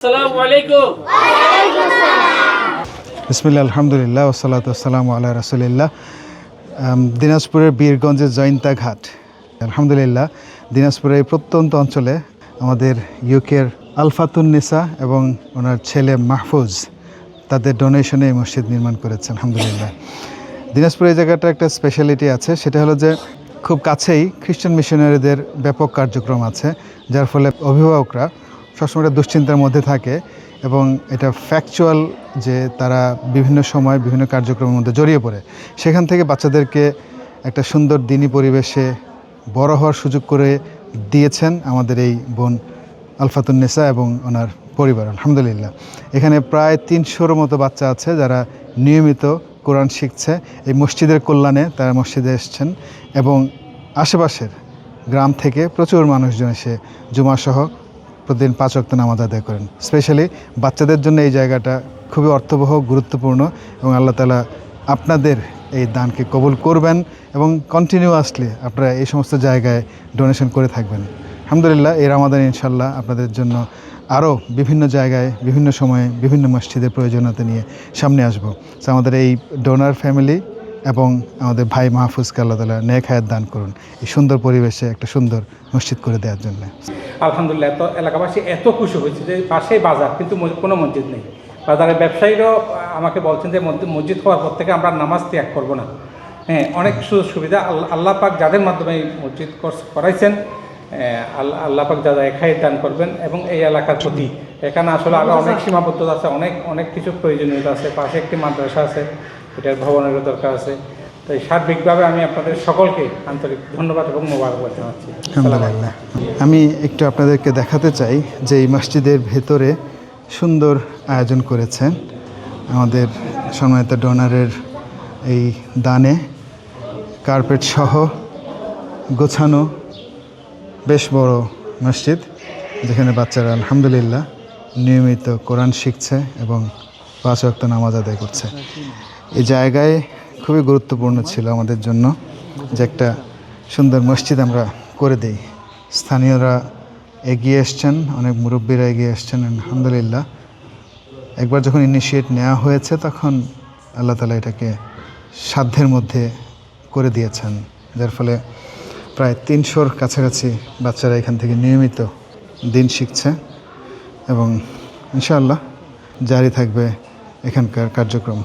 আসসালামু আলাইকুম। বিসমিল্লাহ, আলহামদুলিল্লাহ, ওয়াসসালাতু ওয়াসসালামু আলা রাসূলিল্লাহ। দিনাজপুরের বীরগঞ্জের জয়ন্তা ঘাট। আলহামদুলিল্লাহ, দিনাজপুরের এই প্রত্যন্ত অঞ্চলে আমাদের ইউকের আলফাতুন্নিসা এবং ওনার ছেলে মাহফুজ তাদের ডোনেশনে এই মসজিদ নির্মাণ করেছে। আলহামদুলিল্লাহ, দিনাজপুরে এই জায়গাটা একটা স্পেশালিটি আছে, সেটা হলো যে খুব কাছেই খ্রিস্টান মিশনারিদের ব্যাপক কার্যক্রম আছে, যার ফলে অভিভাবকরা সবসময় একটা দুশ্চিন্তার মধ্যে থাকে এবং এটা ফ্যাকচুয়াল যে তারা বিভিন্ন সময় বিভিন্ন কার্যক্রমের মধ্যে জড়িয়ে পড়ে। সেখান থেকে বাচ্চাদেরকে একটা সুন্দর দিনী পরিবেশে বড় হওয়ার সুযোগ করে দিয়েছেন আমাদের এই বোন আলফাতুন্নেসা এবং ওনার পরিবার। আলহামদুলিল্লাহ, এখানে প্রায় 300-র মতো বাচ্চা আছে যারা নিয়মিত কোরআন শিখছে। এই মসজিদের কল্যাণে তারা মসজিদে এসছেন এবং আশেপাশের গ্রাম থেকে প্রচুর মানুষজন এসে জুমাসহ প্রতিদিন 5 ওয়াক্ত নামাজ আদায় করেন। স্পেশালি বাচ্চাদের জন্য এই জায়গাটা খুবই অর্থবহ, গুরুত্বপূর্ণ এবং আল্লাহ তাআলা আপনাদের এই দানকে কবুল করবেন এবং কন্টিনিউয়াসলি আপনারা এই সমস্ত জায়গায় ডোনেশন করে থাকবেন। আলহামদুলিল্লাহ, এই রমাদান ইনশাল্লাহ আপনাদের জন্য আরও বিভিন্ন জায়গায় বিভিন্ন সময়ে বিভিন্ন মসজিদের প্রয়োজনীয়তা নিয়ে সামনে আসব। তো আমাদের এই ডোনার ফ্যামিলি এবং আমাদের ভাই মাহফুজকে আল্লাহ তাআলা নেক হায়াত দান করুন, এই সুন্দর পরিবেশে একটা সুন্দর মসজিদ করে দেওয়ার জন্য। আলহামদুলিল্লাহ, এত এলাকাবাসী এত খুশি হয়েছে যে পাশেই বাজার কিন্তু কোনো মসজিদ নেই। বাজারের ব্যবসায়ীরাও আমাকে বলছেন যে মসজিদ হওয়ার পর থেকে আমরা নামাজ ত্যাগ করবো না। হ্যাঁ, অনেক সুযোগ সুবিধা আল্লাহ পাক যাদের মাধ্যমে এই মসজিদ করাইছেন, আল্লাহ পাক যারা একাই দান করবেন এবং এই এলাকার প্রতি এখানে আসলে আরও অনেক সীমাবদ্ধতা আছে, অনেক কিছু প্রয়োজনীয়তা আছে। পাশে একটি মাদ্রাসা আছে, এটার ভবনেরও দরকার আছে। তো এই সার্বিকভাবে আমি আপনাদের সকলকে আন্তরিক ধন্যবাদ এবং মোবারকবাদ জানাচ্ছি। আলহামদুলিল্লাহ, আমি একটু আপনাদেরকে দেখাতে চাই যে এই মসজিদের ভেতরে সুন্দর আয়োজন করেছেন আমাদের সম্মানিত ডোনারের এই দানে। কার্পেট সহ গোছানো বেশ বড় মসজিদ, যেখানে বাচ্চারা আলহামদুলিল্লাহ নিয়মিত কোরআন শিখছে এবং 5 ওয়াক্ত নামাজ আদায় করছে। এই জায়গায় খুবই গুরুত্বপূর্ণ ছিল আমাদের জন্য যে একটা সুন্দর মসজিদ আমরা করে দিই। স্থানীয়রা এগিয়ে এসছেন, অনেক মুরব্বীরা এগিয়ে এসছেন। আলহামদুলিল্লাহ, একবার যখন ইনিশিয়েট নেওয়া হয়েছে তখন আল্লাহ তাআলা এটাকে সাধ্যের মধ্যে করে দিয়েছেন, যার ফলে প্রায় 300-র কাছাকাছি বাচ্চারা এখান থেকে নিয়মিত দিন শিখছে এবং ইনশাআল্লাহ জারি থাকবে এখানকার কার্যক্রম।